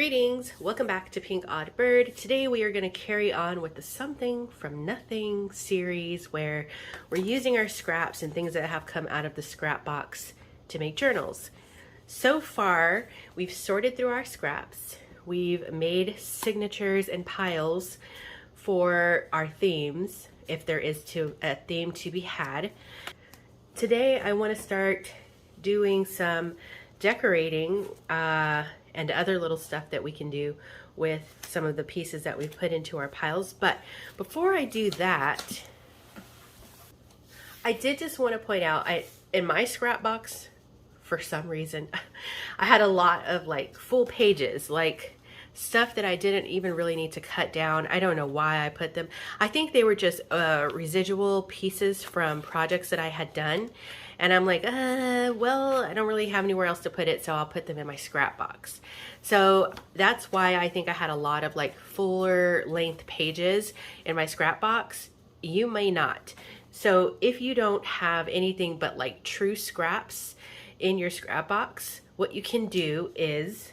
Greetings, welcome back to PinkOddBird. Today we are going to carry on with the Something from Nothing series where we're using our scraps and things that have come out of the scrap box to make journals. So far, we've sorted through our scraps. We've made signatures and piles for our themes, if there is a theme to be had. Today I want to start doing some decorating and other little stuff that we can do with some of the pieces that we've put into our piles. But before I do that, I did just want to point out, in my scrap box, for some reason, I had a lot of like full pages, like stuff that I didn't even really need to cut down. I don't know why I put them. I think they were just residual pieces from projects that I had done. And I'm like, well, I don't really have anywhere else to put it, so I'll put them in my scrap box. So that's why I think I had a lot of like fuller length pages in my scrap box. You may not. So if you don't have anything but like true scraps in your scrap box, what you can do is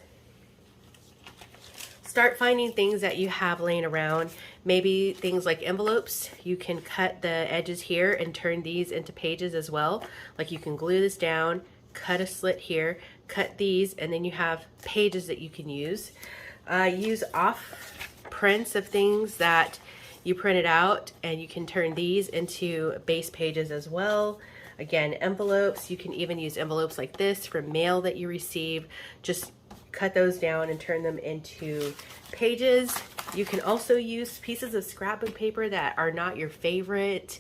start finding things that you have laying around. Maybe things like envelopes. You can cut the edges here and turn these into pages as well. Like you can glue this down, cut a slit here, cut these, and then you have pages that you can use. Use off prints of things that you printed out, and you can turn these into base pages as well. Again, envelopes. You can even use envelopes like this for mail that you receive. Just cut those down and turn them into pages. You can also use pieces of scrapbook paper that are not your favorite,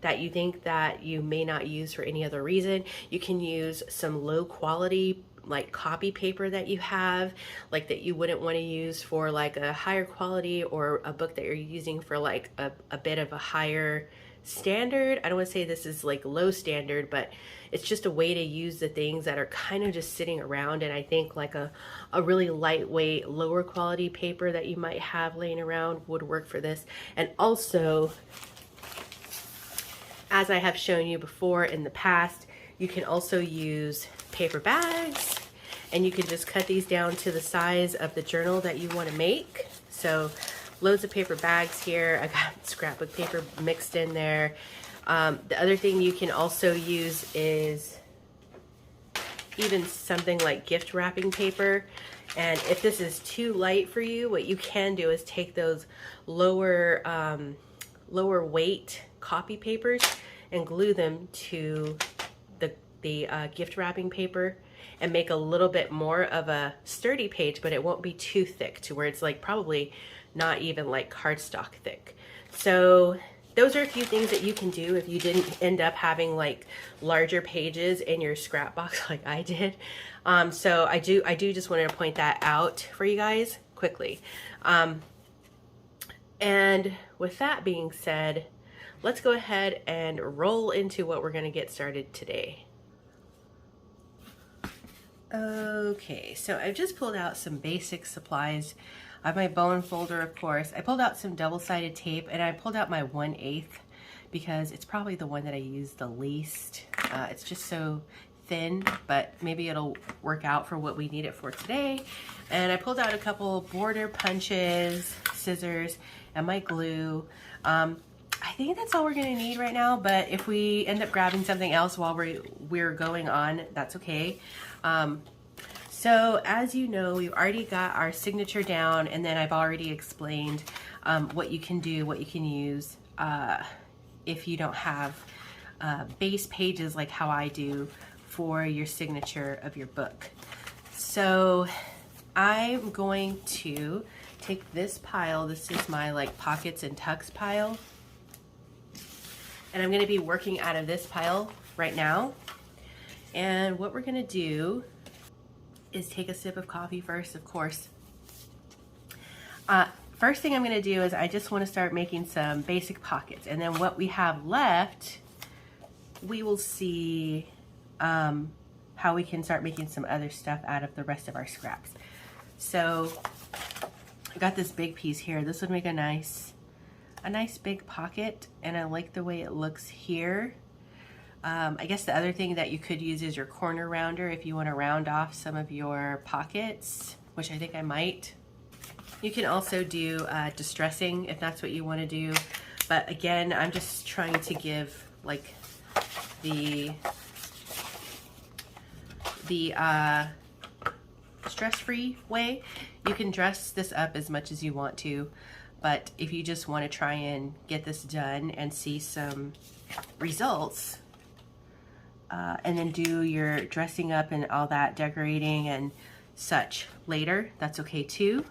that you think that you may not use for any other reason. You can use some low quality like copy paper that you have, like that you wouldn't want to use for like a higher quality, or a book that you're using for like a bit of a higher standard. I don't want to say this is like low standard, but it's just a way to use the things that are kind of just sitting around. And I think like a really lightweight, lower quality paper that you might have laying around would work for this. And also, as I have shown you before in the past, you can also use paper bags, and you can just cut these down to the size of the journal that you want to make. So loads of paper bags here. I got scrapbook paper mixed in there. The other thing you can also use is even something like gift wrapping paper. And if this is too light for you, what you can do is take those lower weight copy papers and glue them to the gift wrapping paper, and make a little bit more of a sturdy page, but it won't be too thick to where it's like probably not even like cardstock thick. So those are a few things that you can do if you didn't end up having like larger pages in your scrap box like I did. So I do just wanted to point that out for you guys quickly. And with that being said, let's go ahead and roll into what we're going to get started today. Okay, so I've just pulled out some basic supplies. I have my bone folder, of course. I pulled out some double-sided tape, and I pulled out my 1/8 because it's probably the one that I use the least. It's just so thin, but maybe it'll work out for what we need it for today. And I pulled out a couple border punches, scissors, and my glue. I think that's all we're gonna need right now, but if we end up grabbing something else while we're going on, that's okay. So as you know, we've already got our signature down, and then I've already explained what you can do, what you can use if you don't have base pages like how I do for your signature of your book. So I'm going to take this pile. This is my like pockets and tucks pile. And I'm going to be working out of this pile right now. And what we're going to do is take a sip of coffee first, of course. First thing I'm going to do is I just want to start making some basic pockets. And then what we have left, we will see how we can start making some other stuff out of the rest of our scraps. So I got this big piece here. This would make a nice big pocket, and I like the way it looks here. I guess the other thing that you could use is your corner rounder if you want to round off some of your pockets. which I think I might. You can also do distressing if that's what you want to do. But again, I'm just trying to give like the stress-free way. You can dress this up as much as you want to, but if you just want to try and get this done and see some results, and then do your dressing up and all that decorating and such later, that's okay too.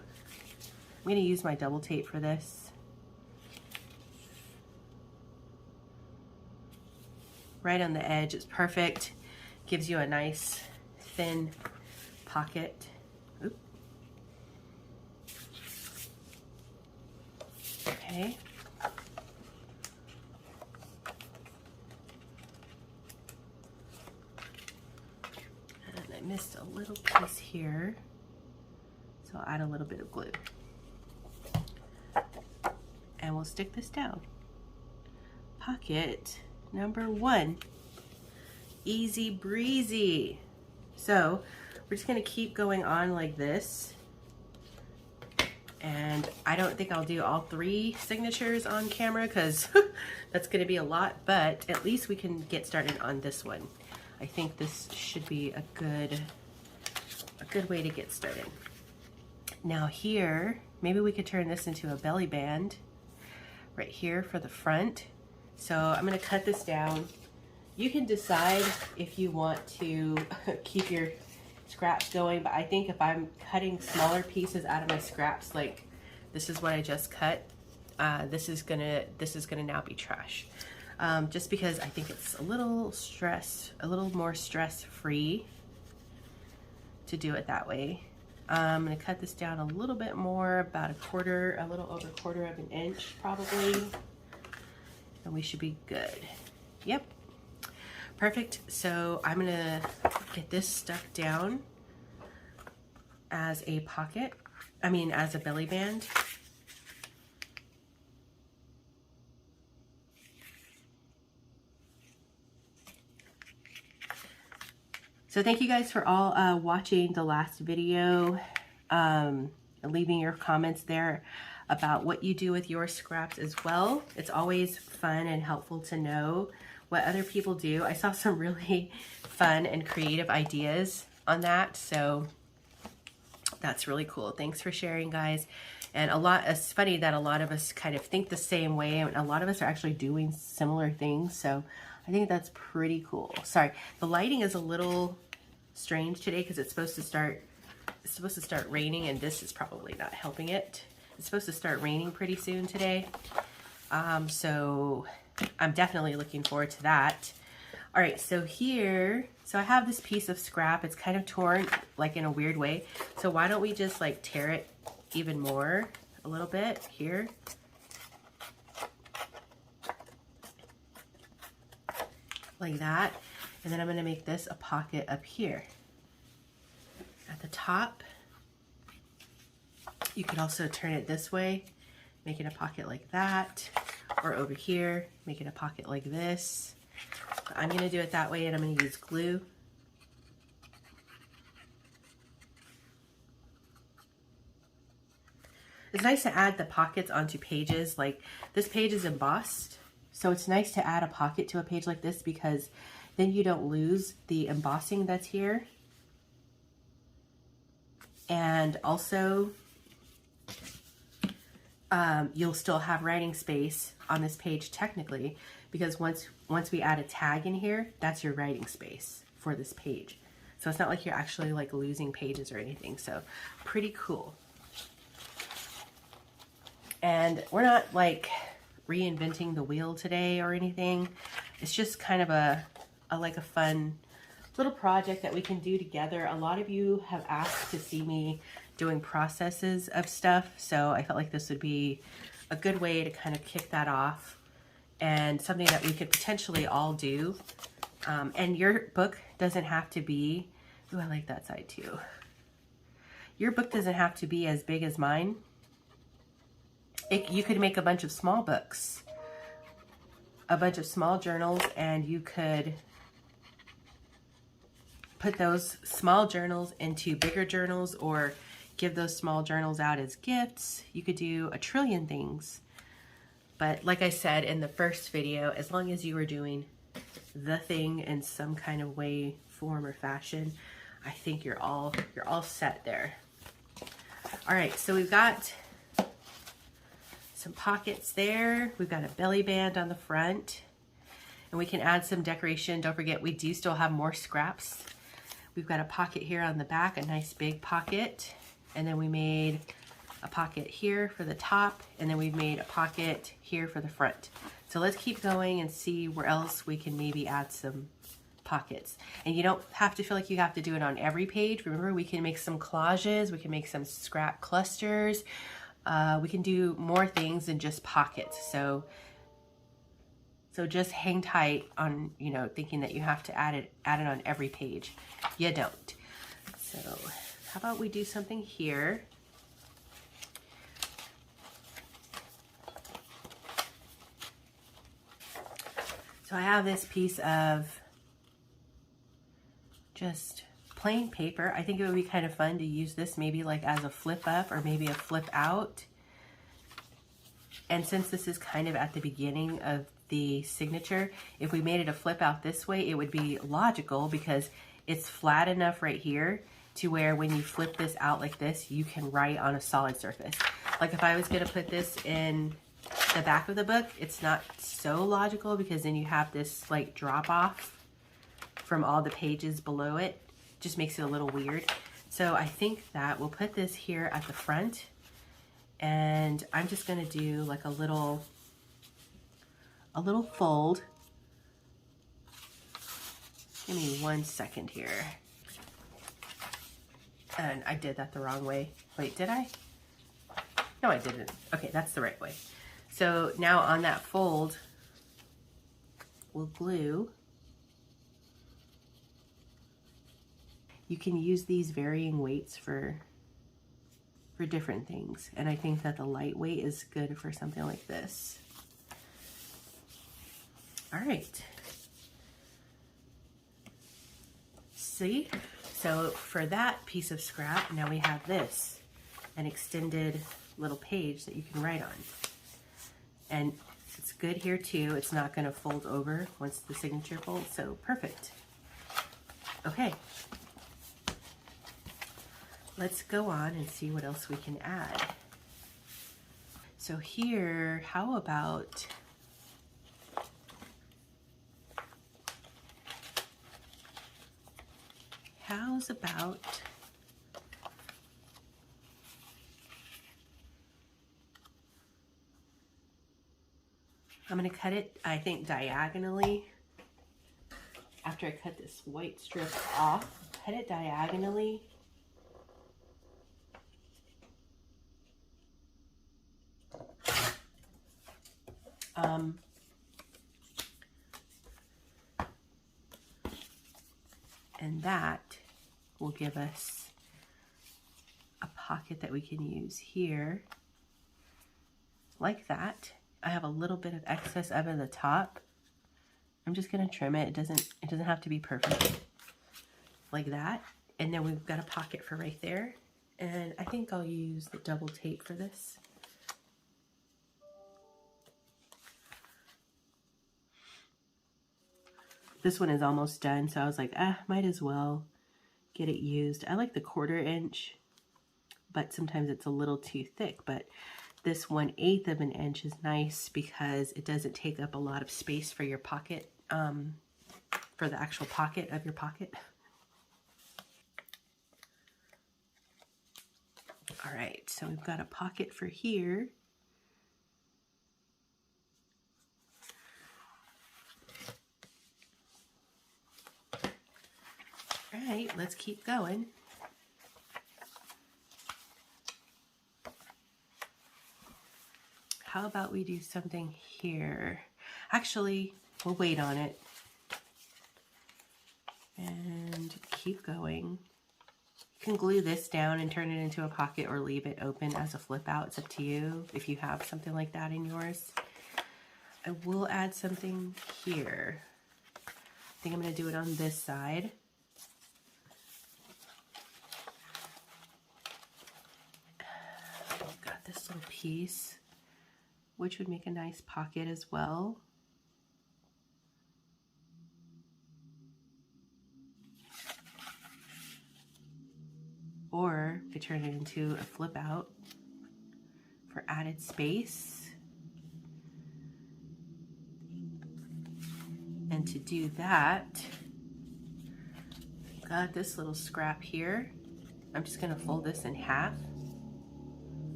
I'm going to use my double tape for this. Right on the edge, it's perfect. Gives you a nice thin pocket. Oop. Okay. And I missed a little piece here, so I'll add a little bit of glue. And we'll stick this down. Pocket number 1. Easy breezy. So we're just going to keep going on like this. And I don't think I'll do all 3 signatures on camera because that's going to be a lot, but at least we can get started on this one. I think this should be a good way to get started. Now here, maybe we could turn this into a belly band right here for the front. So I'm going to cut this down. You can decide if you want to keep your scraps going, but I think if I'm cutting smaller pieces out of my scraps, like this is what I just cut, this is gonna now be trash. Just because I think it's a little more stress-free to do it that way. I'm gonna cut this down a little bit more, about a little over 1/4 of an inch probably, and we should be good. Yep. Perfect. So I'm gonna get this stuck down as a pocket, as a belly band. So thank you guys for all watching the last video, leaving your comments there about what you do with your scraps as well. It's always fun and helpful to know what other people do. I saw some really fun and creative ideas on that, so that's really cool. Thanks for sharing, guys. And it's funny that a lot of us kind of think the same way, and a lot of us are actually doing similar things, so I think that's pretty cool. Sorry, the lighting is a little strange today because it's supposed to start raining, and this is probably not helping it. It's supposed to start raining pretty soon today. So I'm definitely looking forward to that. All right, so here, I have this piece of scrap. It's kind of torn, like in a weird way. So why don't we just like tear it even more a little bit here. Like that. And then I'm gonna make this a pocket up here at the top. You could also turn it this way, make it a pocket like that, or over here, make it a pocket like this. I'm going to do it that way, and I'm going to use glue. It's nice to add the pockets onto pages. Like this page is embossed, so it's nice to add a pocket to a page like this because then you don't lose the embossing that's here. And also, you'll still have writing space on this page technically, because once we add a tag in here, that's your writing space for this page. So it's not like you're actually like losing pages or anything. So pretty cool. And we're not like reinventing the wheel today or anything. It's just kind of a fun little project that we can do together. A lot of you have asked to see me doing processes of stuff, so I felt like this would be a good way to kind of kick that off, and something that we could potentially all do. And your book doesn't have to be, ooh, I like that side too. Your book doesn't have to be as big as mine. You could make a bunch of small books, a bunch of small journals, and you could put those small journals into bigger journals, or give those small journals out as gifts. You could do a trillion things. But like I said in the first video, as long as you were doing the thing in some kind of way, form, or fashion, I think you're all set there. All right, so we've got some pockets there. We've got a belly band on the front, and we can add some decoration. Don't forget, we do still have more scraps. We've got a pocket here on the back, a nice big pocket, and then we made a pocket here for the top, and then we've made a pocket here for the front. So let's keep going and see where else we can maybe add some pockets. And you don't have to feel like you have to do it on every page. Remember, we can make some collages, we can make some scrap clusters, we can do more things than just pockets. So just hang tight on, you know, thinking that you have to add it on every page. You don't. So how about we do something here? So I have this piece of just plain paper. I think it would be kind of fun to use this maybe like as a flip up or maybe a flip out. And since this is kind of at the beginning of the signature, if we made it a flip out this way, it would be logical because it's flat enough right here to where when you flip this out like this, you can write on a solid surface. Like if I was gonna put this in the back of the book, it's not so logical because then you have this like drop off from all the pages below it. Just makes it a little weird. So I think that we'll put this here at the front, and I'm just gonna do like a little fold. Give me 1 second here. And I did that the wrong way. Wait, did I? No, I didn't. Okay, that's the right way. So now on that fold, we'll glue. You can use these varying weights for different things. And I think that the lightweight is good for something like this. All right. See? So for that piece of scrap, now we have this, an extended little page that you can write on. And it's good here too. It's not going to fold over once the signature folds, so perfect. Okay. Let's go on and see what else we can add. So here, how's about I'm going to cut it, I think, diagonally. After I cut this white strip off, cut it diagonally. And that will give us a pocket that we can use here, like that. I have a little bit of excess up at the top. I'm just gonna trim it. It doesn't have to be perfect, like that. And then we've got a pocket for right there. And I think I'll use the double tape for this. This one is almost done, so I was like, might as well get it used. I like the 1/4 inch, but sometimes it's a little too thick. But this 1/8 of an inch is nice because it doesn't take up a lot of space for your pocket, for the actual pocket of your pocket. All right, so we've got a pocket for here. All right, let's keep going. How about we do something here? Actually, we'll wait on it and keep going. You can glue this down and turn it into a pocket or leave it open as a flip out. It's up to you if you have something like that in yours. I will add something here. I think I'm going to do it on this side. this little piece, which would make a nice pocket as well. Or I could turn it into a flip out for added space. And to do that, I've got this little scrap here. I'm just gonna fold this in half,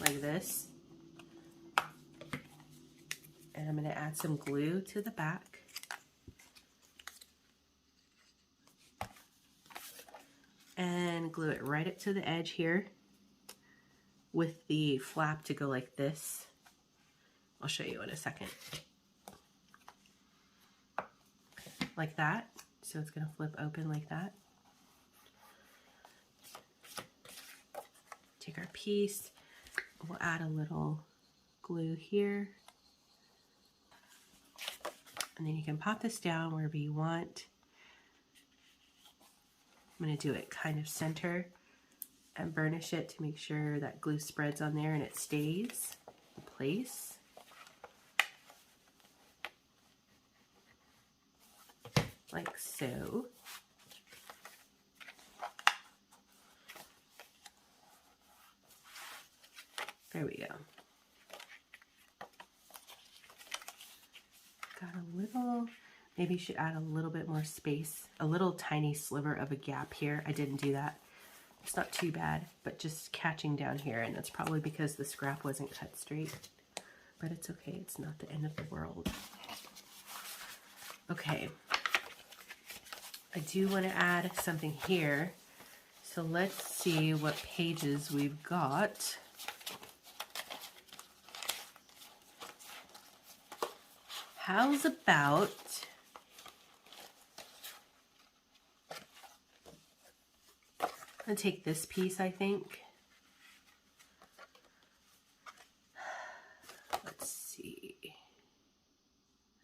like this. And I'm gonna add some glue to the back. And glue it right up to the edge here with the flap to go like this. I'll show you in a second. Like that. So it's gonna flip open like that. Take our piece, we'll add a little glue here. And then you can pop this down wherever you want. I'm going to do it kind of center and burnish it to make sure that glue spreads on there and it stays in place. Like so. There we go. Got a little, maybe you should add a little bit more space, a little tiny sliver of a gap here. I didn't do that. It's not too bad, but just catching down here, and that's probably because the scrap wasn't cut straight, but it's okay. It's not the end of the world. Okay. I do want to add something here. So let's see what pages we've got. How's about I'm gonna take this piece, I think. Let's see.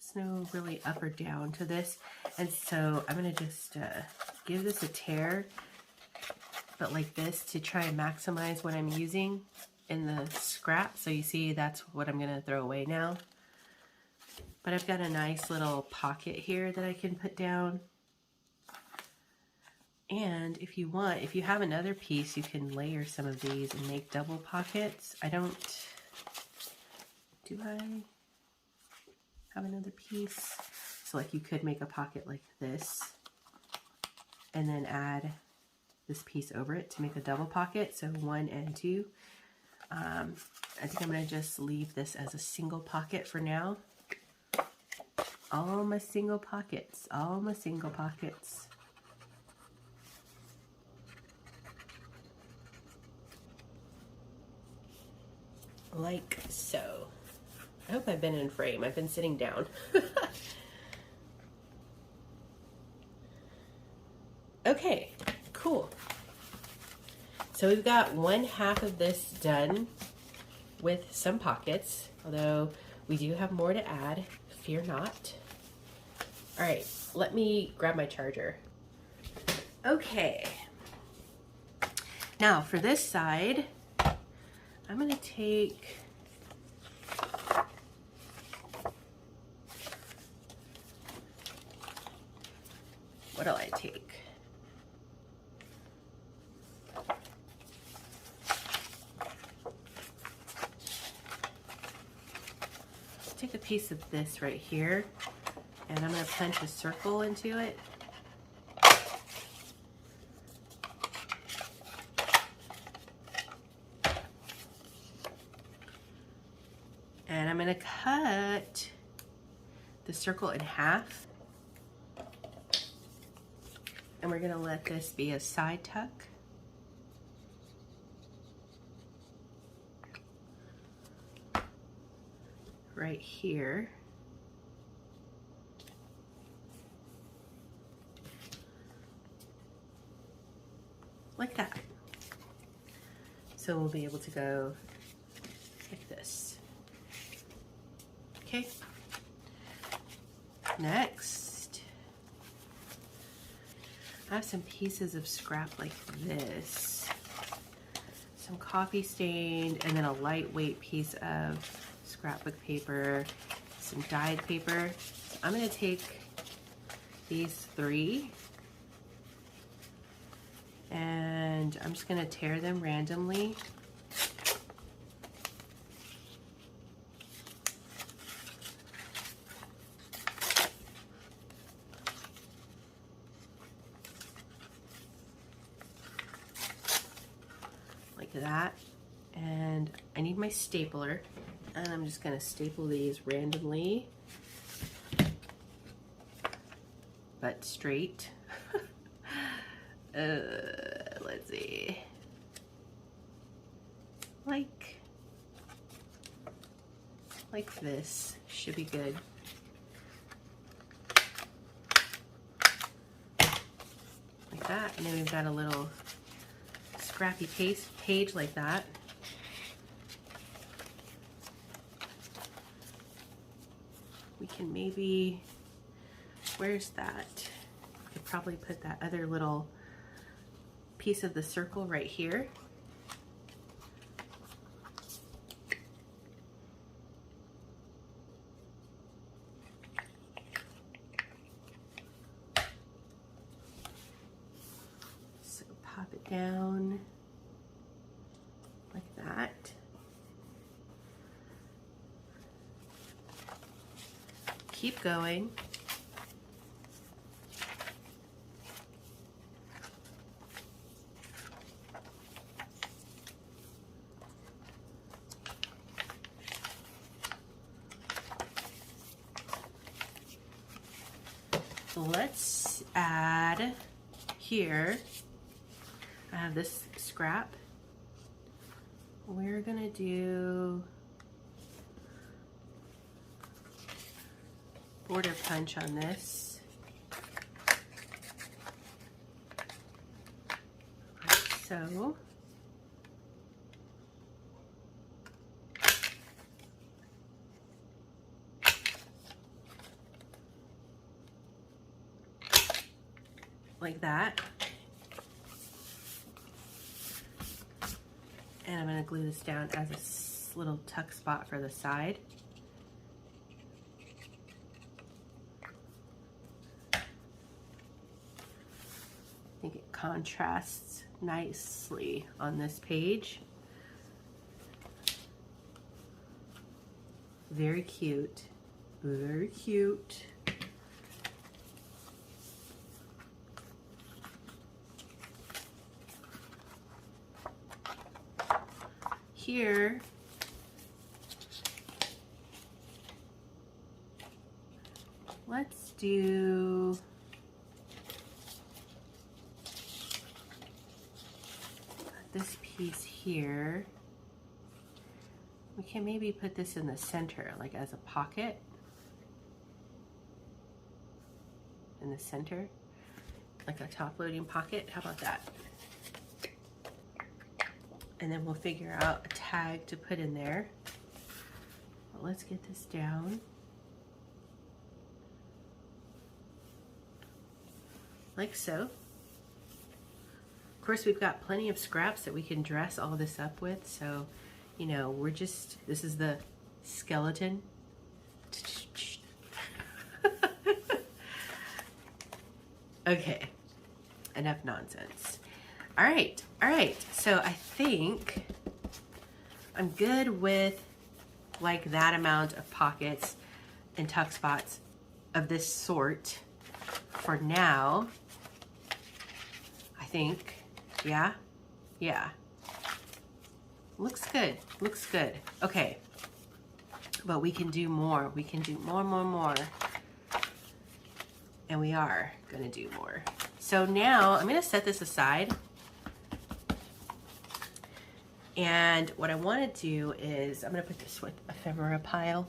There's no really up or down to this. And so I'm gonna just give this a tear, but like this, to try and maximize what I'm using in the scrap. So you see, that's what I'm gonna throw away now. But I've got a nice little pocket here that I can put down. And if you want, if you have another piece, you can layer some of these and make double pockets. I don't, do I have another piece? So like you could make a pocket like this and then add this piece over it to make a double pocket. So 1 and 2. I think I'm gonna just leave this as a single pocket for now. All my single pockets, all my single pockets. Like so. I hope I've been in frame. I've been sitting down. Okay, cool. So we've got 1/2 of this done with some pockets, although we do have more to add, fear not. All right, let me grab my charger. Okay. Now for this side, I'm gonna take what'll I take? Take a piece of this right here, and I'm going to punch a circle into it. And I'm going to cut the circle in half. And we're going to let this be a side tuck. Right here. Like that. So we'll be able to go like this. Okay. Next, I have some pieces of scrap like this. So some coffee stained, and then a lightweight piece of scrapbook paper, some dyed paper. So I'm going to take these 3 and I'm just going to tear them randomly. Like that. And I need my stapler, and I'm just going to staple these randomly but straight. Let's see, like this should be good. Like that, and then we've got a little scrappy page like that. We can maybe, where's that? I could probably put that other little piece of the circle right here. So pop it down like that. Keep going. Let's add here, I have this scrap. We're gonna do border punch on this. Like so. Like that. And I'm going to glue this down as a little tuck spot for the side. I think it contrasts nicely on this page. Very cute. Very cute. Here, let's do this piece here. We can maybe put this in the center, like as a pocket in the center, like a top loading pocket. How about that? And then we'll figure out a tag to put in there. But let's get this down. Like so. Of course, we've got plenty of scraps that we can dress all this up with. So, you know, we're just, this is the skeleton. Okay, enough nonsense. All right, so I think I'm good with like that amount of pockets and tuck spots of this sort for now. I think, yeah, looks good, looks good. Okay, but we can do more, we can do more, and we are gonna do more. So now I'm gonna set this aside. And what I want to do is, I'm going to put this with ephemera pile.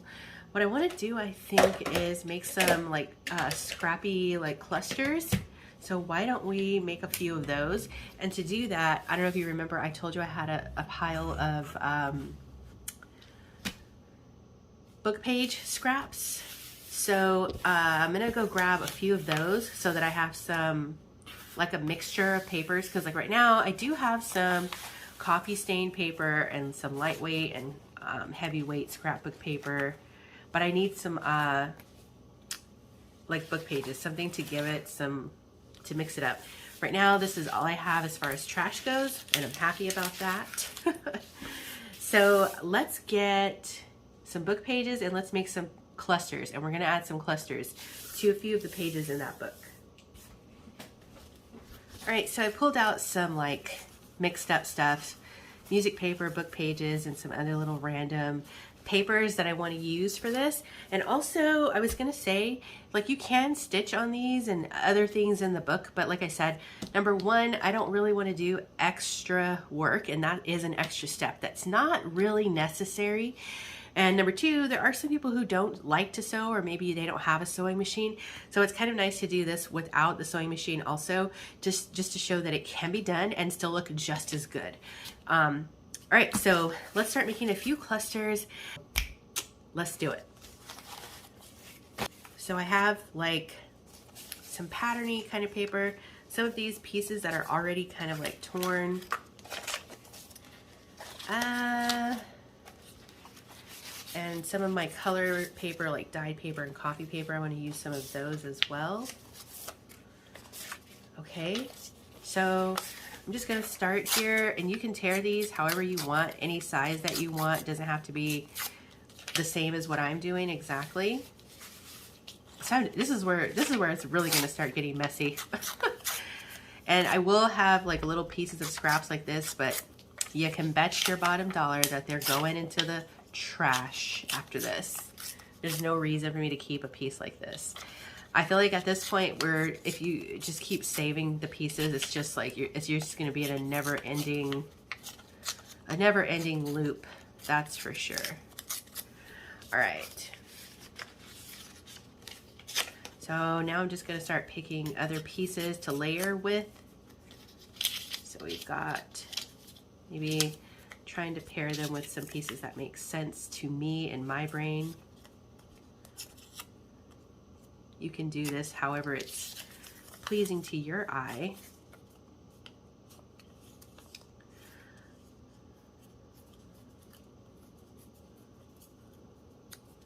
What I want to do, I think, is make some like scrappy like clusters. So why don't we make a few of those? And to do that, I don't know if you remember, I told you I had a pile of book page scraps. So I'm going to go grab a few of those so that I have some, like a mixture of papers. Because like right now, I do have some coffee stain paper and some lightweight and heavyweight scrapbook paper, but I need some like book pages, something to give it some, to mix it up. Right now, this is all I have as far as trash goes, and I'm happy about that. So let's get some book pages and let's make some clusters, and we're gonna add some clusters to a few of the pages in that book. All right, so I pulled out some like mixed up stuff, music paper, book pages, and some other little random papers that I want to use for this. And also, I was gonna say, like, you can stitch on these and other things in the book, but like I said, number one, I don't really want to do extra work, and that is an extra step that's not really necessary. And number two, there are some people who don't like to sew, or maybe they don't have a sewing machine. So it's kind of nice to do this without the sewing machine also, just to show that it can be done and still look just as good. All right, so let's start making a few clusters. Let's do it. So I have like some patterny kind of paper, some of these pieces that are already kind of like torn. And some of my color paper, like dyed paper and coffee paper, I want to use some of those as well. Okay, so I'm just going to start here, and you can tear these however you want, any size that you want. It doesn't have to be the same as what I'm doing exactly. So this is where it's really going to start getting messy. And I will have like little pieces of scraps like this, but you can bet your bottom dollar that they're going into the trash after this. There's no reason for me to keep a piece like this. I feel like at this point, where if you just keep saving the pieces, it's just like you're just going to be in a never-ending loop. That's for sure. All right. So now I'm just going to start picking other pieces to layer with. So we've got maybe trying to pair them with some pieces that make sense to me and my brain. You can do this however it's pleasing to your eye.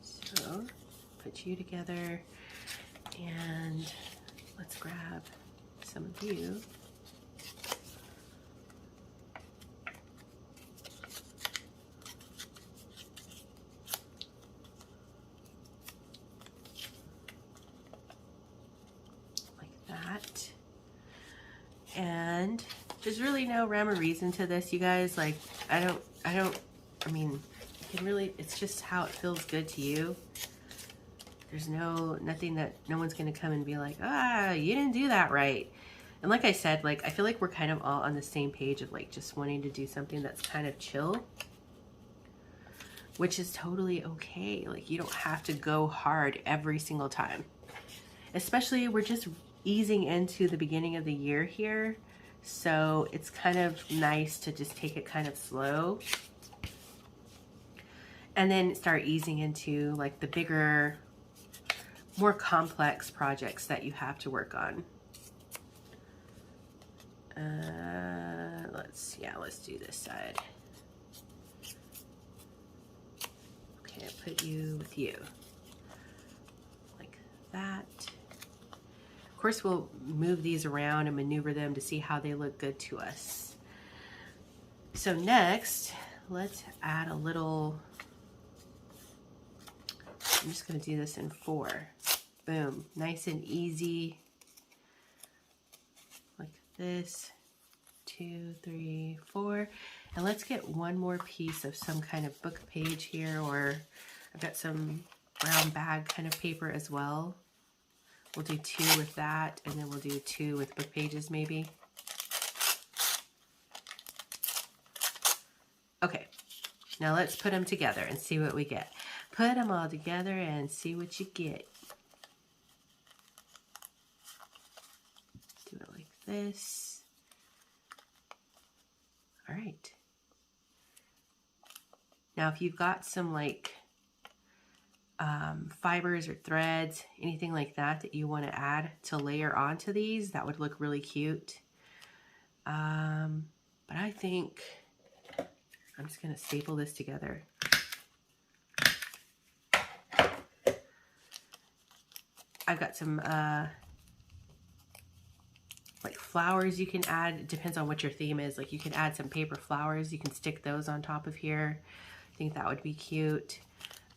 So put you together, and let's grab some of you. And there's really no rhyme or reason to this, you guys. Like, I mean, you can really, it's just how it feels good to you. There's nothing that no one's going to come and be like, ah, you didn't do that right. And like I said, like, I feel like we're kind of all on the same page of like just wanting to do something that's kind of chill, which is totally okay. Like, you don't have to go hard every single time. Especially, we're just easing into the beginning of the year here, so it's kind of nice to just take it kind of slow and then start easing into like the bigger, more complex projects that you have to work on. Let's do this side. Okay, I put you with you like that. Of course, we'll move these around and maneuver them to see how they look good to us. So next, let's add a little, I'm just going to do this in 4. Boom, nice and easy. Like this, 2, 3, 4. And let's get one more piece of some kind of book page here, or I've got some brown bag kind of paper as well. We'll do 2 with that, and then we'll do 2 with book pages maybe. Okay, now let's put them together and see what we get. Put them all together and see what you get. Do it like this. All right. Now, if you've got some like fibers or threads, anything like that that you want to add to layer onto these, that would look really cute. But I think I'm just going to staple this together. I've got some like flowers you can add. It depends on what your theme is. Like you can add some paper flowers. You can stick those on top of here. I think that would be cute.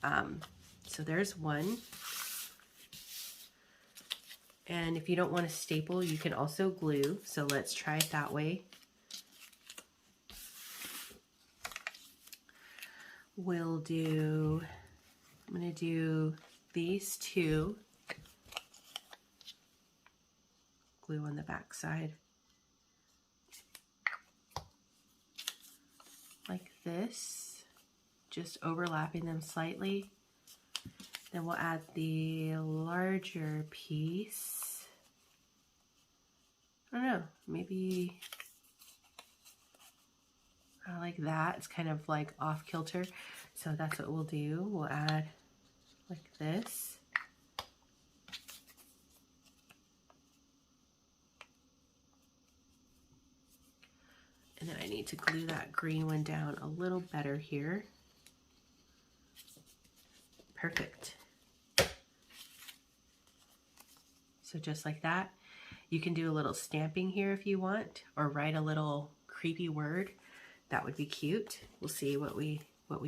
So there's one. And if you don't want to staple, you can also glue. So let's try it that way. We'll do, I'm going to do these two. Glue on the back side. Like this. Just overlapping them slightly. Then we'll add the larger piece. I don't know, maybe I like that. It's kind of like off kilter. So that's what we'll do. We'll add like this. And then I need to glue that green one down a little better here. Perfect. So just like that. You can do a little stamping here if you want, or write a little creepy word. That would be cute. We'll see what we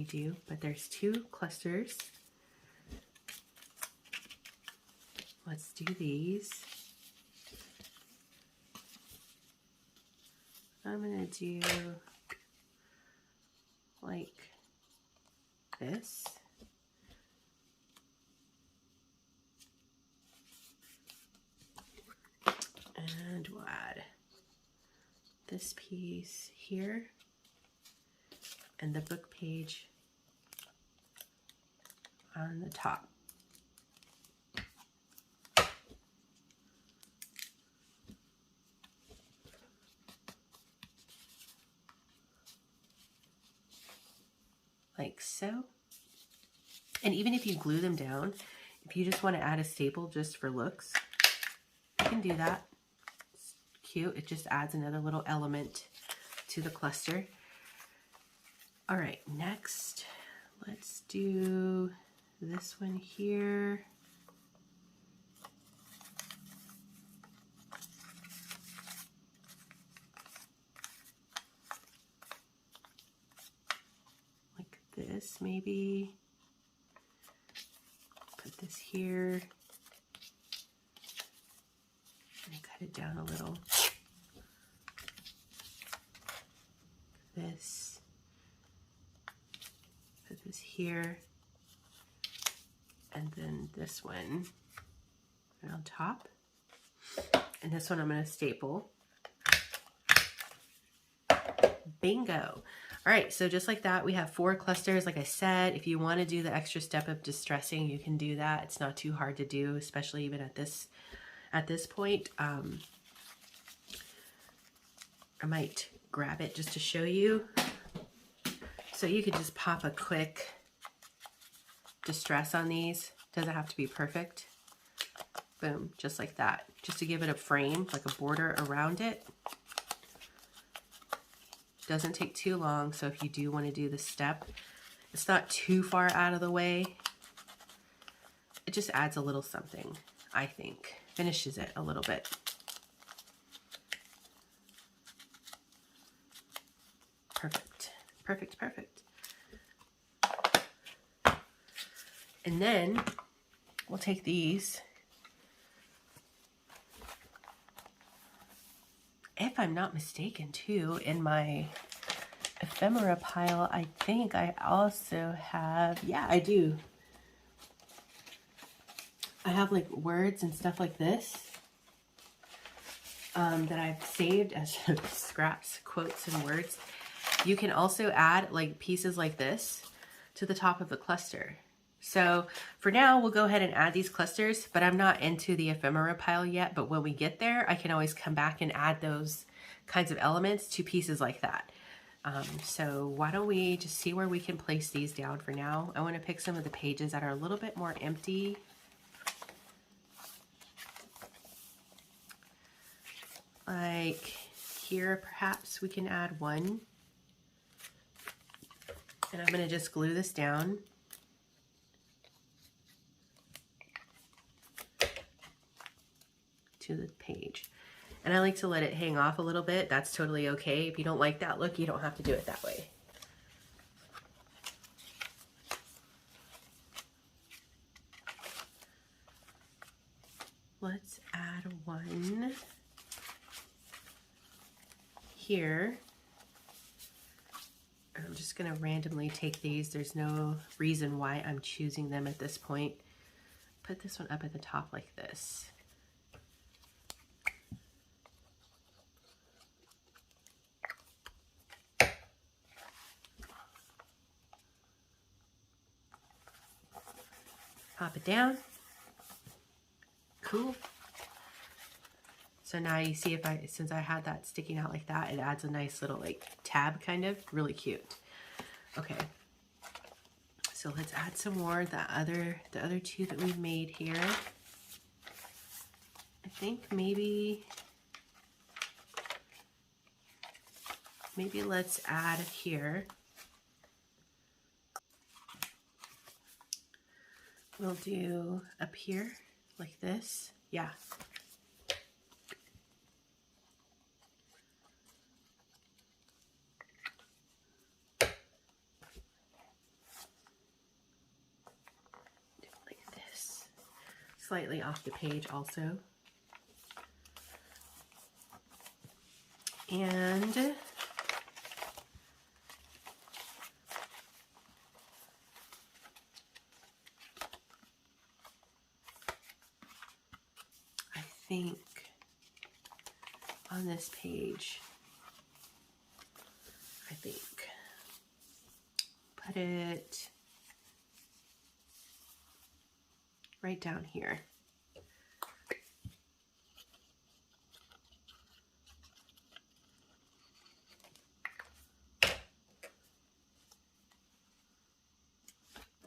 do. But there's two clusters. Let's do these. I'm gonna do like this. And we'll add this piece here and the book page on the top. Like so. And even if you glue them down, if you just want to add a staple just for looks, you can do that. It's cute. It just adds another little element to the cluster. All right, next, let's do this one here. Like this, maybe. Put this here. And cut it down a little. This. Put this here. And then this one right on top. And this one I'm going to staple. Bingo. All right, so just like that, we have 4 clusters. Like I said, if you want to do the extra step of distressing, you can do that. It's not too hard to do, especially even at this point. I might grab it just to show you. So you could just pop a quick distress on these. Doesn't have to be perfect. Boom, just like that. Just to give it a frame, like a border around it. Doesn't take too long, so if you do want to do this step, it's not too far out of the way. It just adds a little something, I think. Finishes it a little bit. Perfect, perfect, perfect. And then we'll take these. If I'm not mistaken too, in my ephemera pile, I think I also have, yeah, I do. I have like words and stuff like this that I've saved as scraps, quotes, and words. You can also add like pieces like this to the top of the cluster. So for now, we'll go ahead and add these clusters, but I'm not into the ephemera pile yet. But when we get there, I can always come back and add those kinds of elements to pieces like that. So why don't we just see where we can place these down for now. I want to pick some of the pages that are a little bit more empty. Like here, perhaps we can add one. And I'm going to just glue this down. To the page. And I like to let it hang off a little bit. That's totally okay. If you don't like that look, you don't have to do it that way. Let's add one here. I'm just going to randomly take these. There's no reason why I'm choosing them at this point. Put this one up at the top like this. Pop it down. Cool. So now you see since I had that sticking out like that, it adds a nice little like tab kind of, really cute. Okay. So let's add some more, the other two that we made here. I think maybe let's add here. We'll do up here like this. Yeah. Like this. Slightly off the page also. And I think on this page, put it right down here.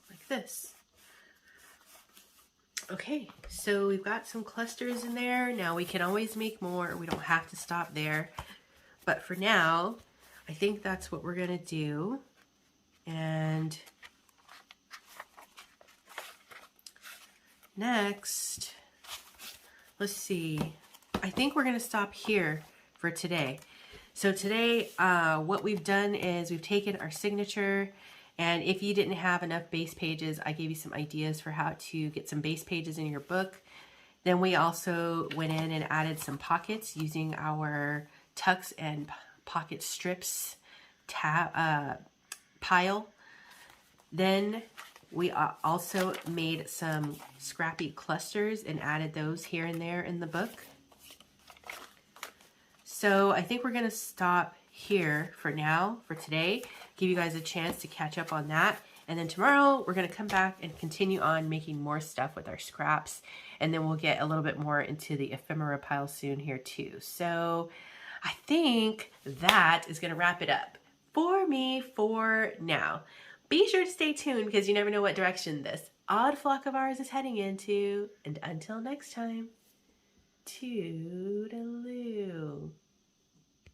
Like this. Okay, so we've got some clusters in there. Now we can always make more. We don't have to stop there. But for now, I think that's what we're gonna do. And next, let's see. I think we're gonna stop here for today. So today, what we've done is we've taken our signature, and if you didn't have enough base pages, I gave you some ideas for how to get some base pages in your book. Then we also went in and added some pockets using our tucks and pocket strips pile. Then we also made some scrappy clusters and added those here and there in the book. So I think we're going to stop here for now, for today, give you guys a chance to catch up on that. And then tomorrow we're going to come back and continue on making more stuff with our scraps. And then we'll get a little bit more into the ephemera pile soon here too. So I think that is going to wrap it up for me for now. Be sure to stay tuned because you never know what direction this odd flock of ours is heading into. And until next time, toodaloo.